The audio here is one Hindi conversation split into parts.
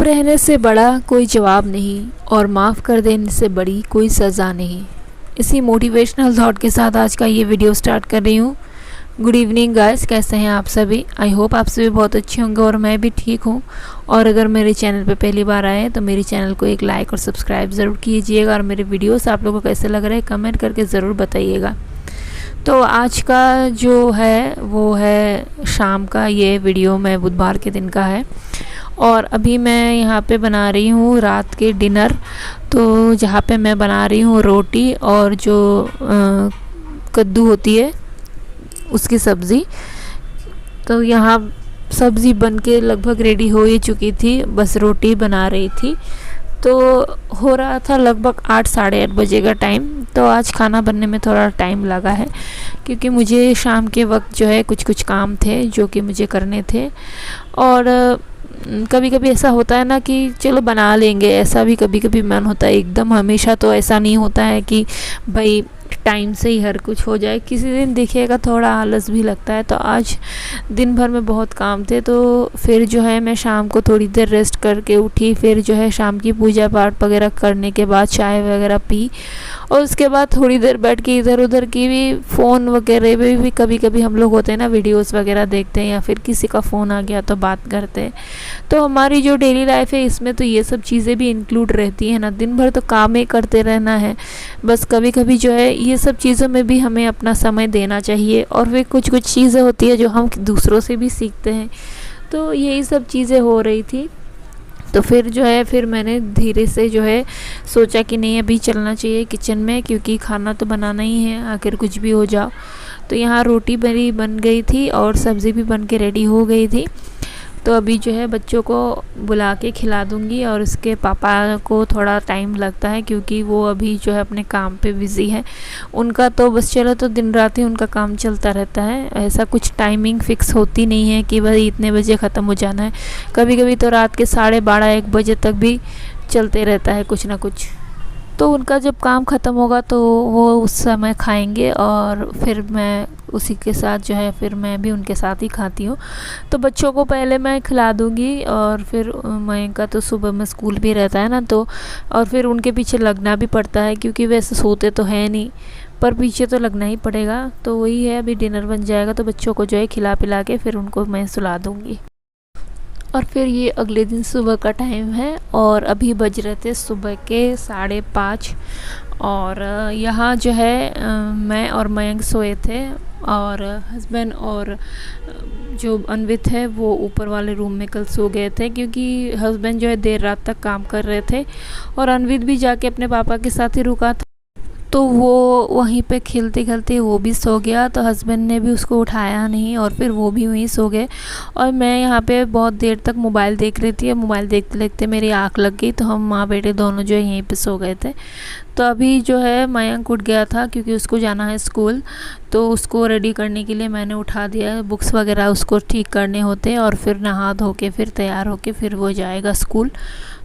रहने से बड़ा कोई जवाब नहीं और माफ़ कर देने से बड़ी कोई सज़ा नहीं। इसी मोटिवेशनल थॉट के साथ आज का ये वीडियो स्टार्ट कर रही हूँ। गुड इवनिंग गाइस, कैसे हैं आप सभी? आई होप आप सभी बहुत अच्छे होंगे और मैं भी ठीक हूँ। और अगर मेरे चैनल पे पहली बार आए हैं तो मेरे चैनल को एक लाइक और सब्सक्राइब ज़रूर कीजिएगा और मेरे वीडियोस आप लोगों को कैसे लग रहे हैं कमेंट करके ज़रूर बताइएगा। तो आज का जो है वो है शाम का ये वीडियो, मैं बुधवार के दिन का है और अभी मैं यहाँ पे बना रही हूँ रात के डिनर। तो जहाँ पे मैं बना रही हूँ रोटी और जो कद्दू होती है उसकी सब्ज़ी। तो यहाँ सब्ज़ी बन के लगभग रेडी हो ही चुकी थी, बस रोटी बना रही थी। तो हो रहा था लगभग 8 साढ़े 8 बजे का टाइम। तो आज खाना बनने में थोड़ा टाइम लगा है क्योंकि मुझे शाम के वक्त जो है कुछ काम थे जो कि मुझे करने थे। और कभी कभी ऐसा होता है ना कि चलो बना लेंगे, ऐसा भी कभी कभी मन होता है। एकदम हमेशा तो ऐसा नहीं होता है कि भाई टाइम से ही हर कुछ हो जाए। किसी दिन देखिएगा थोड़ा आलस भी लगता है। तो आज दिन भर में बहुत काम थे तो फिर जो है मैं शाम को थोड़ी देर रेस्ट करके उठी। फिर जो है शाम की पूजा पाठ वगैरह करने के बाद चाय वगैरह पी और उसके बाद थोड़ी देर बैठ के इधर उधर की भी फ़ोन वगैरह में भी कभी कभी हम लोग होते हैं ना वीडियोस वगैरह देखते हैं या फिर किसी का फ़ोन आ गया तो बात करते हैं। तो हमारी जो डेली लाइफ है इसमें तो ये सब चीज़ें भी इंक्लूड रहती हैं ना। दिन भर तो काम ही करते रहना है, बस कभी कभी जो है ये सब चीज़ों में भी हमें अपना समय देना चाहिए। और फिर कुछ चीज़ें होती है जो हम दूसरों से भी सीखते हैं। तो यही सब चीज़ें हो रही थी। तो फिर जो है फिर मैंने धीरे से जो है सोचा कि नहीं अभी चलना चाहिए किचन में क्योंकि खाना तो बनाना ही है, आखिर कुछ भी हो जाओ। तो यहाँ रोटी मेरी बन गई थी और सब्ज़ी भी बन के रेडी हो गई थी। तो अभी जो है बच्चों को बुला के खिला दूँगी और उसके पापा को थोड़ा टाइम लगता है क्योंकि वो अभी जो है अपने काम पे बिज़ी है। उनका तो बस चलो तो दिन रात ही उनका काम चलता रहता है, ऐसा कुछ टाइमिंग फ़िक्स होती नहीं है कि भाई इतने बजे ख़त्म हो जाना है। कभी कभी तो रात के 12:30-1 बजे तक भी चलते रहता है कुछ ना कुछ। तो उनका जब काम ख़त्म होगा तो वो उस समय खाएंगे और फिर मैं उसी के साथ जो है फिर मैं भी उनके साथ ही खाती हूँ। तो बच्चों को पहले मैं खिला दूँगी और फिर मैं का तो सुबह में स्कूल भी रहता है ना, तो और फिर उनके पीछे लगना भी पड़ता है क्योंकि वैसे सोते तो है नहीं पर पीछे तो लगना ही पड़ेगा। तो वही है, अभी डिनर बन जाएगा तो बच्चों को जो है खिला पिला के फिर उनको मैं सुला दूँगी। और फिर ये अगले दिन सुबह का टाइम है और अभी बज रहे थे सुबह के 5:30 और यहाँ जो है मैं और मयंक सोए थे और हस्बैंड और जो अनवित है वो ऊपर वाले रूम में कल सो गए थे क्योंकि हस्बैंड जो है देर रात तक काम कर रहे थे और अनवित भी जाके अपने पापा के साथ ही रुका था। तो वो वहीं पे खेलते खेलते वो भी सो गया। तो हस्बैंड ने भी उसको उठाया नहीं और फिर वो भी वहीं सो गए और मैं यहाँ पे बहुत देर तक मोबाइल देख रही थी। मोबाइल देखते देखते मेरी आँख लग गई तो हम माँ बेटे दोनों जो है यहीं पे सो गए थे। तो अभी जो है मयंक उठ गया था क्योंकि उसको जाना है स्कूल, तो उसको रेडी करने के लिए मैंने उठा दिया। बुक्स वगैरह उसको ठीक करने होते और फिर नहा धो के फिर तैयार होके फिर वो जाएगा स्कूल।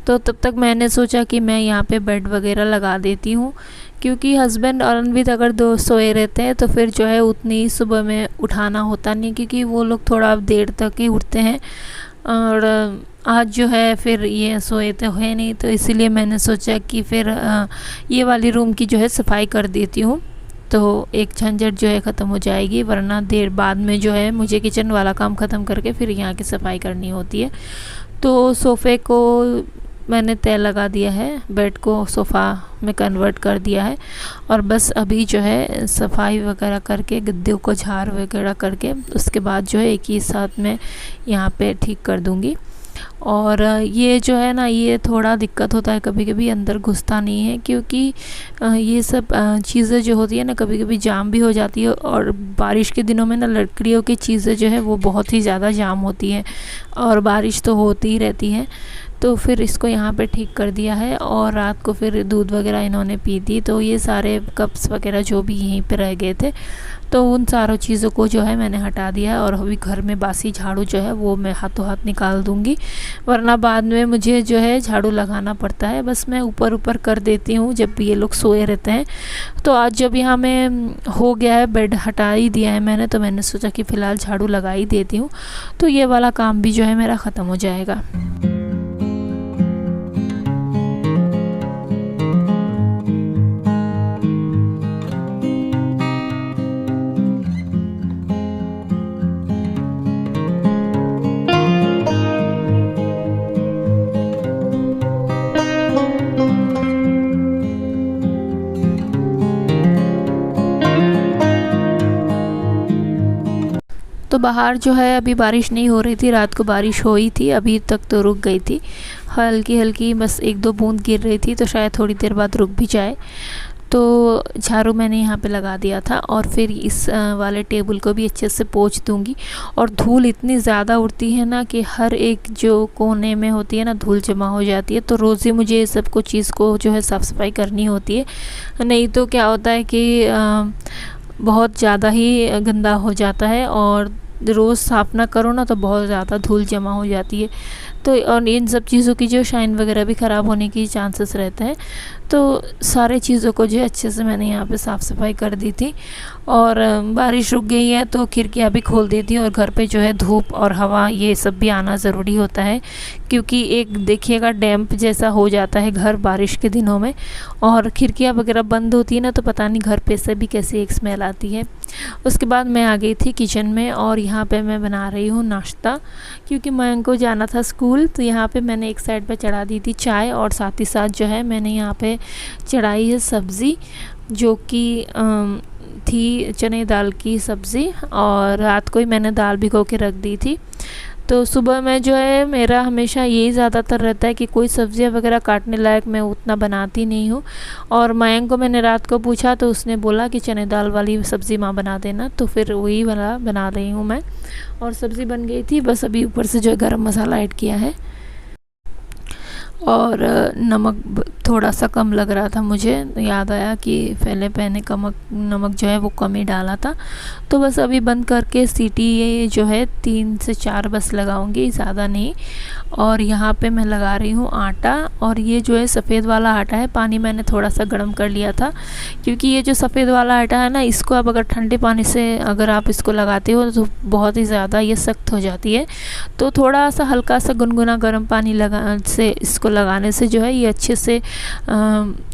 तो तब तक मैंने सोचा कि मैं यहाँ पे बेड वगैरह लगा देती हूँ क्योंकि हस्बैंड और अनवित अगर दो सोए रहते हैं तो फिर जो है उतनी सुबह में उठाना होता नहीं क्योंकि वो लोग थोड़ा देर तक ही उठते हैं। और आज जो है फिर ये सोए तो है नहीं, तो इसीलिए मैंने सोचा कि फिर ये वाली रूम की जो है सफाई कर देती हूँ तो एक झंझट जो है ख़त्म हो जाएगी, वरना देर बाद में जो है मुझे किचन वाला काम ख़त्म करके फिर यहाँ की सफाई करनी होती है। तो सोफ़े को मैंने तेल लगा दिया है, बेड को सोफ़ा में कन्वर्ट कर दिया है और बस अभी जो है सफाई वगैरह करके गद्दों को झाड़ वगैरह करके उसके बाद जो है एक ही साथ में यहाँ पे ठीक कर दूँगी। और ये जो है ना ये थोड़ा दिक्कत होता है, कभी कभी अंदर घुसता नहीं है क्योंकि ये सब चीज़ें जो होती है ना कभी कभी जाम भी हो जाती है और बारिश के दिनों में ना लकड़ियों की चीज़ें जो है वो बहुत ही ज़्यादा जाम होती है और बारिश तो होती ही रहती है। तो फिर इसको यहाँ पे ठीक कर दिया है और रात को फिर दूध वगैरह इन्होंने पी दी तो ये सारे कप्स वगैरह जो भी यहीं पे रह गए थे तो उन सारों चीज़ों को जो है मैंने हटा दिया है। और अभी घर में बासी झाड़ू जो है वो मैं हाथों हाथ निकाल दूँगी, वरना बाद में मुझे जो है झाड़ू लगाना पड़ता है। बस मैं ऊपर ऊपर कर देती हूँ जब भी ये लोग सोए रहते हैं। तो आज जब यहाँ में हो गया है, बेड हटा ही दिया है मैंने, तो मैंने सोचा कि फ़िलहाल झाड़ू लगा ही देती हूँ तो ये वाला काम भी जो है मेरा ख़त्म हो जाएगा। तो बाहर जो है अभी बारिश नहीं हो रही थी, रात को बारिश हुई थी, अभी तक तो रुक गई थी, हल्की हल्की बस 1-2 बूंद गिर रही थी, तो शायद थोड़ी देर बाद रुक भी जाए। तो झाड़ू मैंने यहाँ पे लगा दिया था और फिर इस वाले टेबल को भी अच्छे से पोंछ दूँगी। और धूल इतनी ज़्यादा उड़ती है ना कि हर एक जो कोने में होती है ना धूल जमा हो जाती है, तो रोज़ ही मुझे ये सब कुछ चीज़ को जो है साफ़ सफाई करनी होती है, नहीं तो क्या होता है कि बहुत ज़्यादा ही गंदा हो जाता है और रोज़ साफ़ ना करो ना तो बहुत ज़्यादा धूल जमा हो जाती है। तो और इन सब चीज़ों की जो शाइन वगैरह भी ख़राब होने की चांसेस रहते हैं। तो सारे चीज़ों को जो अच्छे से मैंने यहाँ पे साफ़ सफाई कर दी थी। और बारिश रुक गई है तो खिड़कियाँ भी खोल दी थी, और घर पे जो है धूप और हवा ये सब भी आना ज़रूरी होता है, क्योंकि एक देखिएगा डैम्प जैसा हो जाता है घर बारिश के दिनों में, और खिड़कियाँ वगैरह बंद होती है ना तो पता नहीं घर पे से भी कैसी एक स्मेल आती है। उसके बाद मैं आ गई थी किचन में और यहाँ पे मैं बना रही हूँ नाश्ता, क्योंकि मयंक को जाना था स्कूल। तो यहाँ पे मैंने एक साइड पे चढ़ा दी थी चाय, और साथ ही साथ जो है मैंने यहाँ पे चढ़ाई है सब्ज़ी, जो कि थी चने दाल की सब्ज़ी, और रात को ही मैंने दाल भिगो के रख दी थी। तो सुबह में जो है मेरा हमेशा यही ज़्यादातर रहता है कि कोई सब्ज़ियाँ वगैरह काटने लायक मैं उतना बनाती नहीं हूँ। और मयंक को मैंने रात को पूछा तो उसने बोला कि चने दाल वाली सब्ज़ी माँ बना देना, तो फिर वही वाला बना रही हूँ मैं। और सब्ज़ी बन गई थी, बस अभी ऊपर से जो है गरम मसाला ऐड किया है। और नमक थोड़ा सा कम लग रहा था, मुझे याद आया कि पहले मैंने नमक जो है वो कम ही डाला था। तो बस अभी बंद करके सीटी ये जो है 3 से 4 बस लगाऊंगी, ज़्यादा नहीं। और यहाँ पे मैं लगा रही हूँ आटा, और ये जो है सफ़ेद वाला आटा है। पानी मैंने थोड़ा सा गर्म कर लिया था, क्योंकि ये जो सफ़ेद वाला आटा है ना, इसको अब अगर ठंडे पानी से अगर आप इसको लगाते हो तो बहुत ही ज़्यादा ये सख्त हो जाती है। तो थोड़ा सा हल्का सा गुनगुना गर्म पानी से इसको लगाने से जो है ये अच्छे से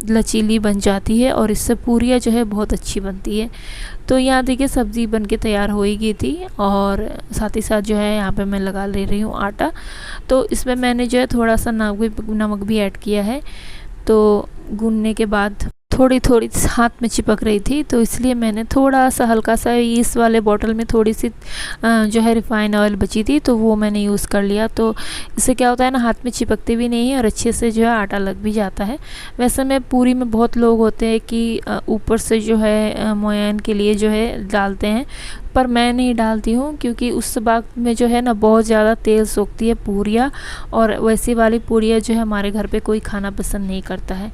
लचीली बन जाती है, और इससे पूरियाँ जो है बहुत अच्छी बनती है। तो यहाँ देखिए सब्ज़ी बनके तैयार हो ही गई थी, और साथ ही साथ जो है यहाँ पे मैं लगा ले रही हूँ आटा। तो इसमें मैंने जो है थोड़ा सा नमक भी ऐड किया है। तो गूंदने के बाद थोड़ी थोड़ी हाथ में चिपक रही थी, तो इसलिए मैंने थोड़ा सा हल्का सा इस वाले बॉटल में थोड़ी सी जो है रिफ़ाइन ऑयल बची थी, तो वो मैंने यूज़ कर लिया। तो इससे क्या होता है ना, हाथ में चिपकते भी नहीं है और अच्छे से जो है आटा लग भी जाता है। वैसे में पूरी में बहुत लोग होते हैं कि ऊपर से जो है मोयन के लिए जो है डालते हैं, पर मैं नहीं डालती हूँ, क्योंकि उस वक्त में जो है ना बहुत ज़्यादा तेल सोखती है पूरियाँ, और वैसी वाली पूरियाँ जो है हमारे घर पे कोई खाना पसंद नहीं करता है।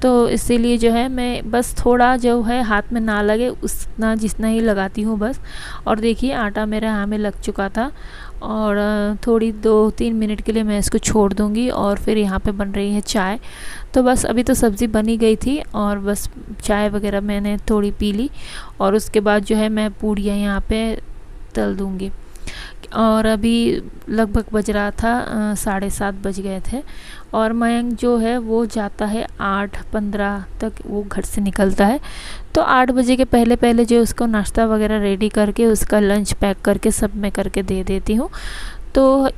तो इसीलिए जो है मैं बस थोड़ा जो है हाथ में ना लगे उतना जितना ही लगाती हूँ बस। और देखिए आटा मेरे यहाँ में लग चुका था, और थोड़ी 2-3 मिनट के लिए मैं इसको छोड़ दूँगी। और फिर यहाँ पे बन रही है चाय। तो बस अभी तो सब्ज़ी बनी गई थी, और बस चाय वगैरह मैंने थोड़ी पी ली, और उसके बाद जो है मैं पूड़ियाँ यहाँ पे तल दूँगी। और अभी लगभग बज रहा था 7:30 बज गए थे, और मयंक जो है वो जाता है 8:15 तक वो घर से निकलता है। तो 8 बजे के पहले पहले जो उसको नाश्ता वगैरह रेडी करके उसका लंच पैक करके सब मैं करके दे देती हूँ। तो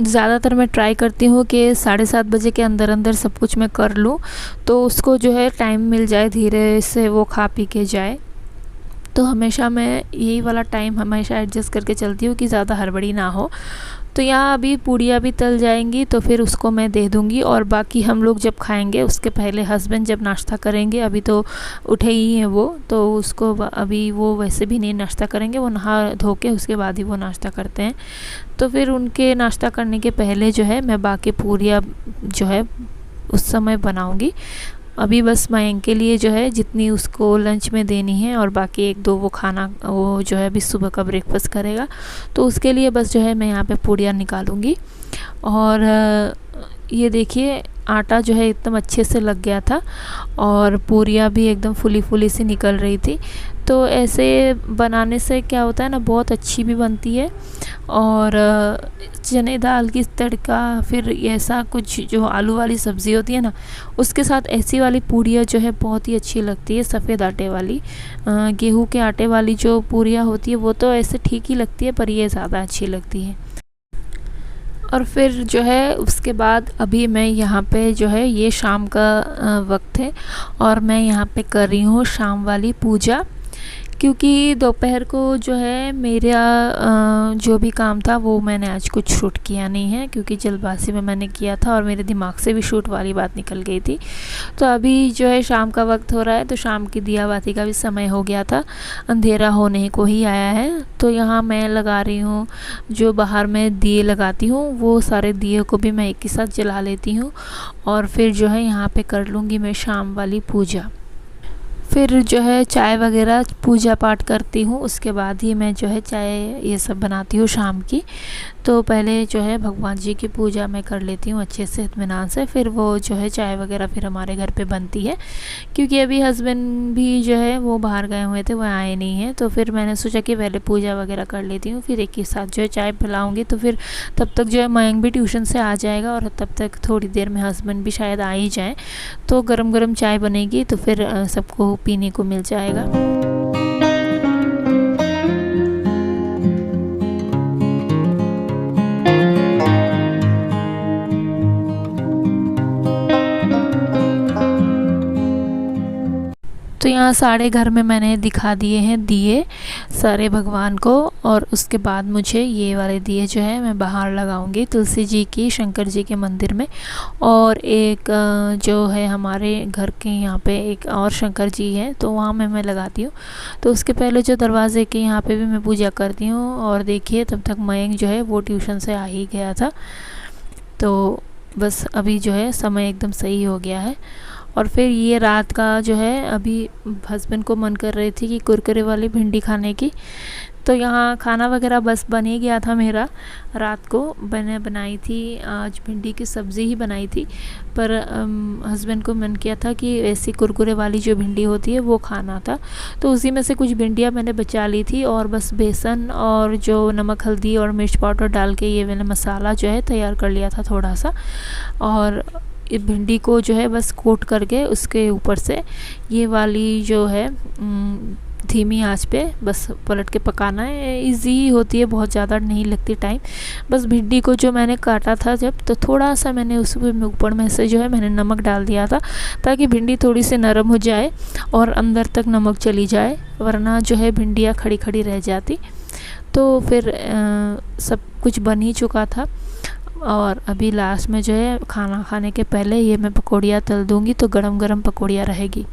ज़्यादातर मैं ट्राई करती हूँ कि 7:30 बजे के अंदर अंदर सब कुछ मैं कर लूँ, तो उसको जो है टाइम मिल जाए, धीरे से वो खा पी के जाए। तो हमेशा मैं यही वाला टाइम हमेशा एडजस्ट करके चलती हूँ कि ज़्यादा हड़बड़ी ना हो। तो यहाँ अभी पूड़ियाँ भी तल जाएंगी, तो फिर उसको मैं दे दूँगी। और बाकी हम लोग जब खाएंगे उसके पहले हस्बैंड जब नाश्ता करेंगे, अभी तो उठे ही हैं वो, तो उसको अभी वो वैसे भी नहीं नाश्ता करेंगे, वो नहा धो के उसके बाद ही वो नाश्ता करते हैं। तो फिर उनके नाश्ता करने के पहले जो है मैं बाकी पूड़ियाँ जो है उस समय बनाऊँगी। अभी बस मयंक के लिए जो है जितनी उसको लंच में देनी है, और बाकी 1-2 वो खाना वो जो है अभी सुबह का ब्रेकफास्ट करेगा, तो उसके लिए बस जो है मैं यहाँ पे पूड़ियाँ निकालूंगी। और ये देखिए आटा जो है एकदम अच्छे से लग गया था, और पूरियाँ भी एकदम फुली फुली सी निकल रही थी। तो ऐसे बनाने से क्या होता है ना, बहुत अच्छी भी बनती है। और चने दाल की तड़का, फिर ऐसा कुछ जो आलू वाली सब्ज़ी होती है ना, उसके साथ ऐसी वाली पूड़ियाँ जो है बहुत ही अच्छी लगती है। सफ़ेद आटे वाली, गेहूं के आटे वाली जो पूड़ियाँ होती है वो तो ऐसे ठीक ही लगती है, पर ये ज़्यादा अच्छी लगती है। और फिर जो है उसके बाद अभी मैं यहाँ पे जो है ये शाम का वक्त है, और मैं यहाँ पे कर रही हूँ शाम वाली पूजा, क्योंकि दोपहर को जो है मेरा जो भी काम था वो मैंने आज कुछ शूट किया नहीं है, क्योंकि जल्दबाजी में मैंने किया था और मेरे दिमाग से भी शूट वाली बात निकल गई थी। तो अभी जो है शाम का वक्त हो रहा है, तो शाम की दिया बाती का भी समय हो गया था, अंधेरा होने को ही आया है। तो यहाँ मैं लगा रही हूँ, जो बाहर में दिए लगाती हूँ वो सारे दिए को भी मैं एक ही साथ जला लेती हूँ, और फिर जो है यहाँ पे कर लूँगी मैं शाम वाली पूजा। फिर जो है चाय वगैरह पूजा पाठ करती हूँ, उसके बाद ही मैं जो है चाय ये सब बनाती हूँ शाम की। तो पहले जो है भगवान जी की पूजा मैं कर लेती हूँ अच्छे से इत्मीनान से, फिर वो जो है चाय वगैरह फिर हमारे घर पे बनती है। क्योंकि अभी हस्बैंड भी जो है वो बाहर गए हुए थे, वो आए नहीं हैं, तो फिर मैंने सोचा कि पहले पूजा वगैरह कर लेती हूँ, फिर एक ही साथ जो है चाय पिलाऊँगी। तो फिर तब तक जो है मयंक भी ट्यूशन से आ जाएगा, और तब तक थोड़ी देर में हस्बैंड भी शायद आ ही जाएँ, तो गरम गरम चाय बनेगी तो फिर सबको पीने को मिल जाएगा। तो यहाँ सारे घर में मैंने दिखा दिए हैं दिए सारे भगवान को, और उसके बाद मुझे ये वाले दिए जो है मैं बाहर लगाऊंगी तुलसी जी की, शंकर जी के मंदिर में। और एक जो है हमारे घर के यहाँ पे एक और शंकर जी है, तो वहाँ मैं लगाती हूँ। तो उसके पहले जो दरवाजे के यहाँ पे भी मैं पूजा करती हूँ। और देखिए तब तक मयंक जो है वो ट्यूशन से आ ही गया था, तो बस अभी जो है समय एकदम सही हो गया है। और फिर ये रात का जो है, अभी हस्बैंड को मन कर रही थी कि कुरकुरे वाली भिंडी खाने की, तो यहाँ खाना वगैरह बस बन ही गया था मेरा। रात को मैंने बनाई थी आज भिंडी की सब्ज़ी ही बनाई थी, पर हस्बैंड को मन किया था कि ऐसी कुरकुरे वाली जो भिंडी होती है वो खाना था। तो उसी में से कुछ भिंडियाँ मैंने बचा ली थी, और बस बेसन और जो नमक हल्दी और मिर्च पाउडर डाल के ये मैंने मसाला जो है तैयार कर लिया था थोड़ा सा। और भिंडी को जो है बस कोट करके उसके ऊपर से ये वाली जो है धीमी आंच पे बस पलट के पकाना है। इजी होती है, बहुत ज़्यादा नहीं लगती टाइम। बस भिंडी को जो मैंने काटा था जब, तो थोड़ा सा मैंने उसमें ऊपर में से जो है मैंने नमक डाल दिया था, ताकि भिंडी थोड़ी सी नरम हो जाए और अंदर तक नमक चली जाए, वरना जो है भिंडियाँ खड़ी खड़ी रह जाती। तो फिर सब कुछ बन ही चुका था, और अभी लास्ट में जो है खाना खाने के पहले ये मैं पकौड़ियाँ तल दूँगी, तो गरम गरम पकौड़ियाँ रहेगी।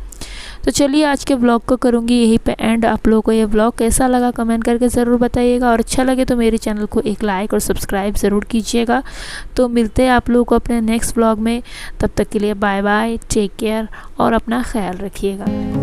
तो चलिए आज के ब्लॉग को करूँगी यहीं पे एंड। आप लोगों को ये ब्लॉग कैसा लगा कमेंट करके ज़रूर बताइएगा, और अच्छा लगे तो मेरे चैनल को एक लाइक और सब्सक्राइब ज़रूर कीजिएगा। तो मिलते हैं आप लोगों को अपने नेक्स्ट ब्लॉग में, तब तक के लिए बाय बाय, टेक केयर और अपना ख्याल रखिएगा।